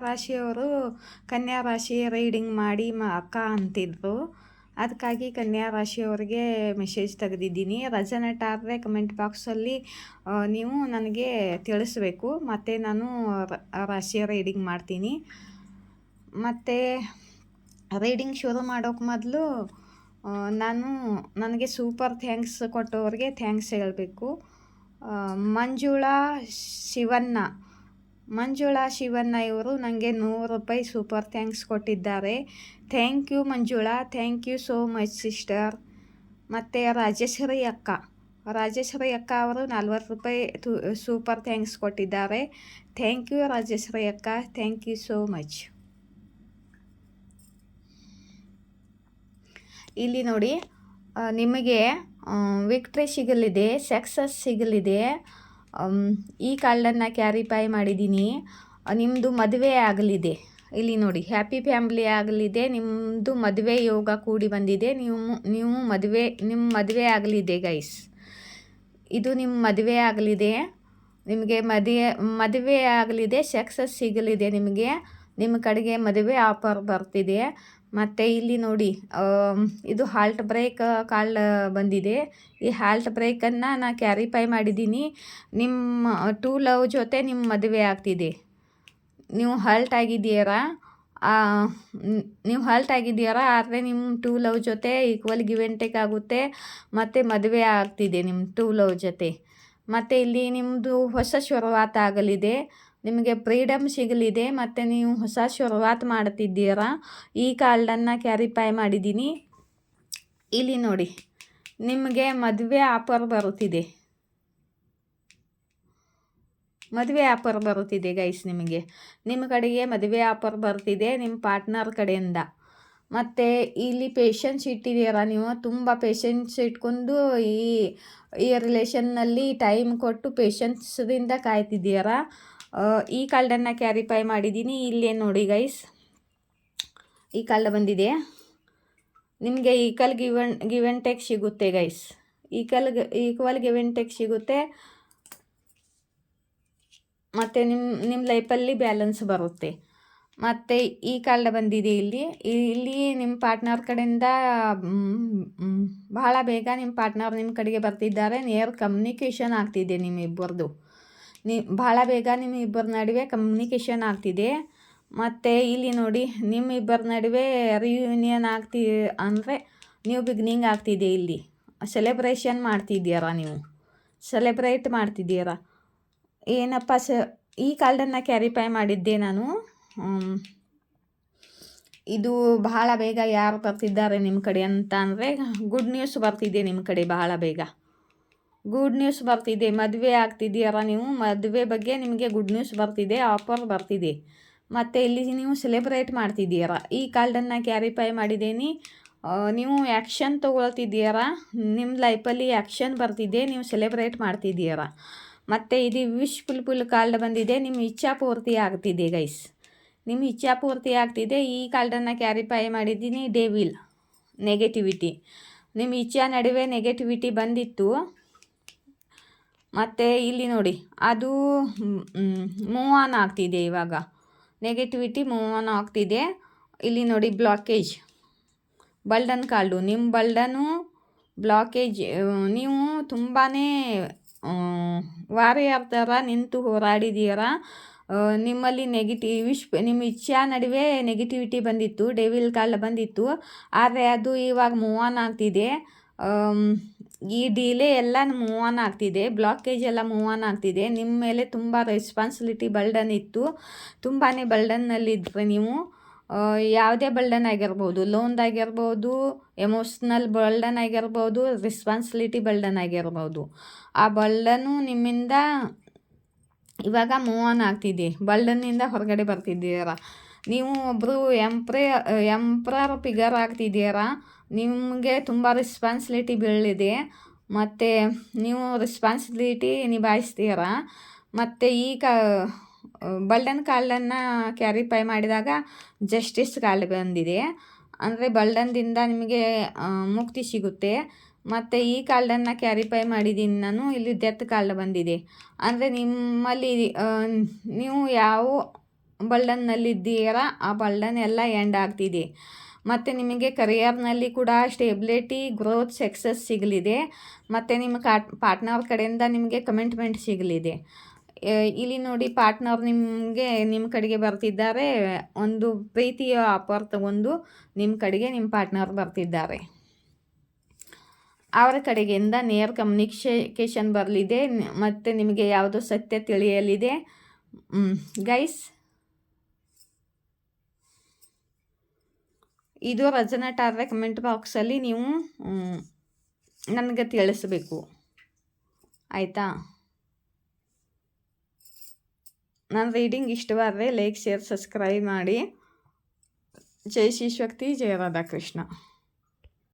ರಾಶಿಯವರು ಕನ್ಯಾ ರಾಶಿ ರೀಡಿಂಗ್ ಮಾಡಿ ಅಕ್ಕ ಅಂತಿದ್ರು. ಅದಕ್ಕಾಗಿ ಕನ್ಯಾ ರಾಶಿಯವರಿಗೆ ಮೆಸೇಜ್ ತೆಗೆದಿದ್ದೀನಿ. ರೆಸನೇಟ್ ಆದರೆ ಕಮೆಂಟ್ ಬಾಕ್ಸಲ್ಲಿ ನೀವು ನನಗೆ ತಿಳಿಸ್ಬೇಕು, ಮತ್ತು ನಾನು ರಾಶಿಯ ರೀಡಿಂಗ್ ಮಾಡ್ತೀನಿ. ಮತ್ತು ರೀಡಿಂಗ್ ಶುರು ಮಾಡೋಕೆ ಮೊದಲು ನನಗೆ ಸೂಪರ್ ಥ್ಯಾಂಕ್ಸ್ ಕೊಟ್ಟವ್ರಿಗೆ ಥ್ಯಾಂಕ್ಸ್ ಹೇಳಬೇಕು. ಮಂಜುಳಾ ಶಿವಣ್ಣ ಇವರು ನನಗೆ 100 ರೂಪಾಯಿ ಸೂಪರ್ ಥ್ಯಾಂಕ್ಸ್ ಕೊಟ್ಟಿದ್ದಾರೆ. Thank you Manjula, thank you so much sister. ಮತ್ತು ರಾಜೇಶ್ವರಿ ಅಕ್ಕ ಅವರು 40 ರೂಪಾಯಿ ಸೂಪರ್ ಥ್ಯಾಂಕ್ಸ್ ಕೊಟ್ಟಿದ್ದಾರೆ. ಥ್ಯಾಂಕ್ ಯು ರಾಜೇಶ್ವರಿ ಅಕ್ಕ, ಥ್ಯಾಂಕ್ ಯು ಸೋ ಮಚ್. ಇಲ್ಲಿ ನೋಡಿ, ನಿಮಗೆ ವಿಕ್ಟ್ರಿ ಸಿಗಲಿದೆ, ಸಕ್ಸಸ್ ಸಿಗಲಿದೆ. ಈ ಕಾರ್ಡನ್ನು ಕ್ಯಾರಿಫೈ ಮಾಡಿದ್ದೀನಿ. ನಿಮ್ಮದು ಮದುವೆ ಆಗಲಿದೆ. ಇಲ್ಲಿ ನೋಡಿ, ಹ್ಯಾಪಿ ಫ್ಯಾಮಿಲಿ ಆಗಲಿದೆ. ನಿಮ್ಮದು ಮದುವೆ ಯೋಗ ಕೂಡಿ ಬಂದಿದೆ. ನಿಮ್ಮ ಮದುವೆ ಆಗಲಿದೆ ಗೈಸ್. ಇದು ನಿಮ್ಮ ಮದುವೆ ಆಗಲಿದೆ. ನಿಮಗೆ ಮದುವೆ ಆಗಲಿದೆ, ಸಕ್ಸಸ್ ಸಿಗಲಿದೆ. ನಿಮ್ಮ ಕಡೆಗೆ ಮದುವೆ ಆಫರ್ ಬರ್ತಿದೆ. ಮತ್ತು ಇಲ್ಲಿ ನೋಡಿ, ಇದು ಹಾಲ್ಟ್ ಬ್ರೇಕ್ ಕಾಲ್ ಬಂದಿದೆ. ಈ ಹಾಲ್ಟ್ ಬ್ರೇಕನ್ನು ನಾನು ಕ್ಯಾರಿಫೈ ಮಾಡಿದ್ದೀನಿ. ನಿಮ್ಮ ಟೂ ಲವ್ ಜೊತೆ ನಿಮ್ಮ ಮದುವೆ ಆಗ್ತಿದೆ. ನೀವು ಹಾಲ್ಟ್ ಆಗಿದ್ದೀರಾ, ಆದರೆ ನಿಮ್ಮ ಟೂ ಲವ್ ಜೊತೆ ಈಕ್ವಲ್ ಗಿವ್ ಆ್ಯಂಡ್ ಟೇಕ್ ಆಗುತ್ತೆ, ಮತ್ತು ಮದುವೆ ಆಗ್ತಿದೆ ನಿಮ್ಮ ಟೂ ಲವ್ ಜೊತೆ. ಮತ್ತು ಇಲ್ಲಿ ನಿಮ್ಮದು ಹೊಸ ಶುರುವಾತ್ ಆಗಲಿದೆ. ನಿಮಗೆ ಫ್ರೀಡಮ್ ಸಿಗಲಿದೆ, ಮತ್ತು ನೀವು ಹೊಸ ಶುರುವಾತ್ ಮಾಡ್ತಿದ್ದೀರಾ. ಈ ಕಾರ್ಡನ್ನು ಕ್ಯಾರಿಫೈ ಮಾಡಿದ್ದೀನಿ. ಇಲ್ಲಿ ನೋಡಿ, ನಿಮಗೆ ಮದುವೆ ಆಫರ್ ಬರುತ್ತಿದೆ. ಗೈಸ್, ನಿಮ್ಮ ಕಡೆಗೆ ಮದುವೆ ಆಫರ್ ಬರ್ತಿದೆ ನಿಮ್ಮ ಪಾರ್ಟ್ನರ್ ಕಡೆಯಿಂದ. ಮತ್ತು ಇಲ್ಲಿ ಪೇಷನ್ಸ್ ಇಟ್ಟಿದ್ದೀರಾ. ನೀವು ತುಂಬ ಪೇಷನ್ಸ್ ಇಟ್ಕೊಂಡು ಈ ರಿಲೇಷನ್ನಲ್ಲಿ ಟೈಮ್ ಕೊಟ್ಟು ಪೇಷನ್ಸ್ದಿಂದ ಕಾಯ್ತಿದ್ದೀರಾ. ಈ ಕಾರ್ಡನ್ನು ಕ್ಯಾರಿಫೈ ಮಾಡಿದ್ದೀನಿ. ಇಲ್ಲೇ ನೋಡಿ ಗೈಸ್, ಈ ಕಾರ್ಡ್ ಬಂದಿದೆ. ನಿಮಗೆ ಈಕ್ವಲ್ ಗಿವ್ ಆ್ಯಂಡ್ ಟೇಕ್ ಸಿಗುತ್ತೆ guys. Equal give and take ಸಿಗುತ್ತೆ, ಮತ್ತು ನಿಮ್ಮ ಲೈಫಲ್ಲಿ ಬ್ಯಾಲೆನ್ಸ್ ಬರುತ್ತೆ. ಮತ್ತು ಈ ಕಾರ್ಡ್ ಬಂದಿದೆ. ಇಲ್ಲಿ ನಿಮ್ಮ ಪಾರ್ಟ್ನರ್ ಕಡೆಯಿಂದ ಬಹಳ ಬೇಗ ನಿಮ್ಮ ಪಾರ್ಟ್ನರ್ ನಿಮ್ಮ ಕಡೆಗೆ ಬರ್ತಿದ್ದಾರೆ. ನಿಯರ್ ಕಮ್ಯುನಿಕೇಷನ್ ಆಗ್ತಿದೆ ನಿಮ್ಮಿಬ್ಬರದು. ಭಾಳ ಬೇಗ ನಿಮ್ಮಿಬ್ಬರ ನಡುವೆ ಕಮ್ಯುನಿಕೇಷನ್ ಆಗ್ತಿದೆ. ಮತ್ತು ಇಲ್ಲಿ ನೋಡಿ, ನಿಮ್ಮಿಬ್ಬರ ನಡುವೆ ರಿಯೂನಿಯನ್ ಅಂದರೆ ನ್ಯೂ ಬಿಗಿನಿಂಗ್ ಆಗ್ತಿದೆ. ಇಲ್ಲಿ ಸೆಲೆಬ್ರೇಷನ್ ಮಾಡ್ತಿದ್ದೀರಾ, ನೀವು ಸೆಲೆಬ್ರೇಟ್ ಮಾಡ್ತಿದ್ದೀರಾ. ಏನಪ್ಪ ಈ ಕಾರ್ಡನ್ನು ಕ್ಯಾರಿಫೈ ಮಾಡಿದ್ದೆ ನಾನು. ಇದು ಬಹಳ ಬೇಗ ಯಾರು ಬರ್ತಿದ್ದಾರೆ ನಿಮ್ಮ ಕಡೆ ಅಂತ ಅಂದರೆ ಗುಡ್ ನ್ಯೂಸ್ ಬರ್ತಿದೆ ನಿಮ್ಮ ಕಡೆ. ಬಹಳ ಬೇಗ ಗುಡ್ ನ್ಯೂಸ್ ಬರ್ತಿದೆ. ಮದುವೆ ಆಗ್ತಿದ್ದೀರಾ ನೀವು, ಮದುವೆ ಬಗ್ಗೆ ನಿಮಗೆ ಗುಡ್ ನ್ಯೂಸ್ ಬರ್ತಿದೆ, ಆಫರ್ ಬರ್ತಿದೆ. ಮತ್ತು ಇಲ್ಲಿ ನೀವು ಸೆಲೆಬ್ರೇಟ್ ಮಾಡ್ತಿದ್ದೀರಾ. ಈ ಕಾರ್ಡನ್ನು ಕ್ಯಾರಿಫೈ ಮಾಡಿದ್ದೀನಿ. ನೀವು ಆ್ಯಕ್ಷನ್ ತೊಗೊಳ್ತಿದ್ದೀರಾ. ನಿಮ್ಮ ಲೈಫಲ್ಲಿ ಆ್ಯಕ್ಷನ್ ಬರ್ತಿದೆ, ನೀವು ಸೆಲೆಬ್ರೇಟ್ ಮಾಡ್ತಿದ್ದೀರಾ. ಮತ್ತು ಇದು ವಿಶ್ ಫುಲ್ ಕಾರ್ಡ್ ಬಂದಿದೆ. ನಿಮ್ಮ ಇಚ್ಛಾ ಪೂರ್ತಿ ಆಗ್ತಿದೆ ಗೈಸ್. ನಿಮ್ಮ ಇಚ್ಛಾ ಪೂರ್ತಿ ಆಗ್ತಿದೆ. ಈ ಕಾರ್ಡನ್ನು ಕ್ಯಾರಿಫೈ ಮಾಡಿದ್ದೀನಿ. ಡೆವಿಲ್ ನೆಗೆಟಿವಿಟಿ, ನಿಮ್ಮ ಇಚ್ಛಾ ನಡುವೆ ನೆಗೆಟಿವಿಟಿ ಬಂದಿತ್ತು. ಮತ್ತು ಇಲ್ಲಿ ನೋಡಿ, ಅದು ಮೂವ್ ಆನ್ ಆಗ್ತಿದೆ. ಇವಾಗ ನೆಗೆಟಿವಿಟಿ ಮೂವ್ ಆನ್ ಆಗ್ತಿದೆ. ಇಲ್ಲಿ ನೋಡಿ, ಬ್ಲಾಕೇಜ್ ಬಲ್ಡನ್ ಕಾರ್ಡು. ನಿಮ್ಮ ಬಲ್ಡನು ಬ್ಲಾಕೇಜ್. ನೀವು ತುಂಬಾ ವಾರಿಯರ್ ಥರ ನಿಂತು ಹೋರಾಡಿದ್ದೀರಾ. ನಿಮ್ಮಲ್ಲಿ ನಿಮ್ಮ ಇಚ್ಛಾ ನಡುವೆ ನೆಗೆಟಿವಿಟಿ ಬಂದಿತ್ತು, ಡೆವಿಲ್ ಕಾರ್ಡ್ ಬಂದಿತ್ತು. ಆದರೆ ಅದು ಇವಾಗ ಮೂವ್ ಆನ್ ಆಗ್ತಿದೆ. ಈ ಡಿಲೇ ಎಲ್ಲ ಮೂವ್ ಆನ್ ಆಗ್ತಿದೆ, ಬ್ಲಾಕೇಜ್ ಎಲ್ಲ ಮೂವ್ ಆನ್ ಆಗ್ತಿದೆ. ನಿಮ್ಮ ಮೇಲೆ ತುಂಬ ರೆಸ್ಪಾನ್ಸಿಬಿಲಿಟಿ ಬರ್ಡನ್ ಇತ್ತು. ತುಂಬಾ ಬರ್ಡನ್ನಲ್ಲಿದ್ದರೆ ನೀವು. ಯಾವುದೇ ಬರ್ಡನ್ ಆಗಿರ್ಬೋದು, ಲೋನ್ದಾಗಿರ್ಬೋದು, ಎಮೋಷ್ನಲ್ ಬರ್ಡನ್ ಆಗಿರ್ಬೋದು, ರೆಸ್ಪಾನ್ಸಿಬಿಲಿಟಿ ಬರ್ಡನ್ ಆಗಿರ್ಬೋದು. ಆ ಬರ್ಡನ್ನು ನಿಮ್ಮಿಂದ ಇವಾಗ ಮೂವ್ ಆನ್ ಆಗ್ತಿದೆ. ಬರ್ಡನ್ನಿಂದ ಹೊರಗಡೆ ಬರ್ತಿದ್ದೀರಾ. ನೀವು ಒಬ್ಬರು ಎಂಪ್ರರ್ ಫಿಗರ್ ಆಗ್ತಿದ್ದೀರಾ. ನಿಮಗೆ ತುಂಬ ರೆಸ್ಪಾನ್ಸಿಬಿಲಿಟಿ ಬೀಳಿದೆ, ಮತ್ತು ನೀವು ರೆಸ್ಪಾನ್ಸಿಬಿಲಿಟಿ ನಿಭಾಯಿಸ್ತೀರಾ. ಮತ್ತು ಈ ಬರ್ಡನ್ ಕಾರ್ಡನ್ನು ಕ್ಯಾರಿಫೈ ಮಾಡಿದಾಗ ಜಸ್ಟಿಸ್ ಕಾರ್ಡ್ ಬಂದಿದೆ. ಅಂದರೆ ಬರ್ಡನ್ದಿಂದ ನಿಮಗೆ ಮುಕ್ತಿ ಸಿಗುತ್ತೆ. ಮತ್ತು ಈ ಕಾರ್ಡನ್ನು ಕ್ಯಾರಿಫೈ ಮಾಡಿದ್ದೀನಿ ನಾನು. ಇಲ್ಲಿ ಡೆತ್ ಕಾರ್ಡ್ ಬಂದಿದೆ. ಅಂದರೆ ನಿಮ್ಮಲ್ಲಿ ನೀವು ಯಾವ ಬರ್ಡನ್ನಲ್ಲಿದ್ದೀರಾ ಆ ಬರ್ಡನ್ ಎಲ್ಲ ಎಂಡ್ ಆಗ್ತಿದೆ. ಮತ್ತು ನಿಮಗೆ ಕರಿಯರ್ನಲ್ಲಿ ಕೂಡ ಸ್ಟೆಬಿಲಿಟಿ, ಗ್ರೋತ್, ಸಕ್ಸಸ್ ಸಿಗಲಿದೆ. ಮತ್ತು ನಿಮ್ಮ ಪಾರ್ಟ್ನರ್ ಕಡೆಯಿಂದ ನಿಮಗೆ ಕಮಿಟ್ಮೆಂಟ್ ಸಿಗಲಿದೆ. ಇಲ್ಲಿ ನೋಡಿ, ಪಾರ್ಟ್ನರ್ ನಿಮಗೆ ನಿಮ್ಮ ಕಡೆಗೆ ಬರ್ತಿದ್ದಾರೆ. ಒಂದು ಪ್ರೀತಿಯ ಆಫರ್ ತಗೊಂಡು ನಿಮ್ಮ ಕಡೆಗೆ ನಿಮ್ಮ ಪಾರ್ಟ್ನರ್ ಬರ್ತಿದ್ದಾರೆ. ಅವರ ಕಡೆಗಿಂದ ನೇರ ಕಮ್ಯುನಿಕೇಷನ್ ಬರಲಿದೆ ಮತ್ತು ನಿಮಗೆ ಯಾವುದೋ ಸತ್ಯ ತಿಳಿಯಲಿದೆ. ಗೈಸ್, ಇದು ರೆಸೊನೇಟ್ ಆದರೆ ಕಮೆಂಟ್ ಬಾಕ್ಸಲ್ಲಿ ನೀವು ನನಗೆ ತಿಳಿಸಬೇಕು, ಆಯಿತಾ? ನನ್ನ ರೀಡಿಂಗ್ ಇಷ್ಟವಾದರೆ ಲೈಕ್, ಶೇರ್, ಸಬ್ಸ್ಕ್ರೈಬ್ ಮಾಡಿ. ಜೈ ಶ್ರೀ ಶಕ್ತಿ, ಜಯ ರಾಧಾಕೃಷ್ಣ.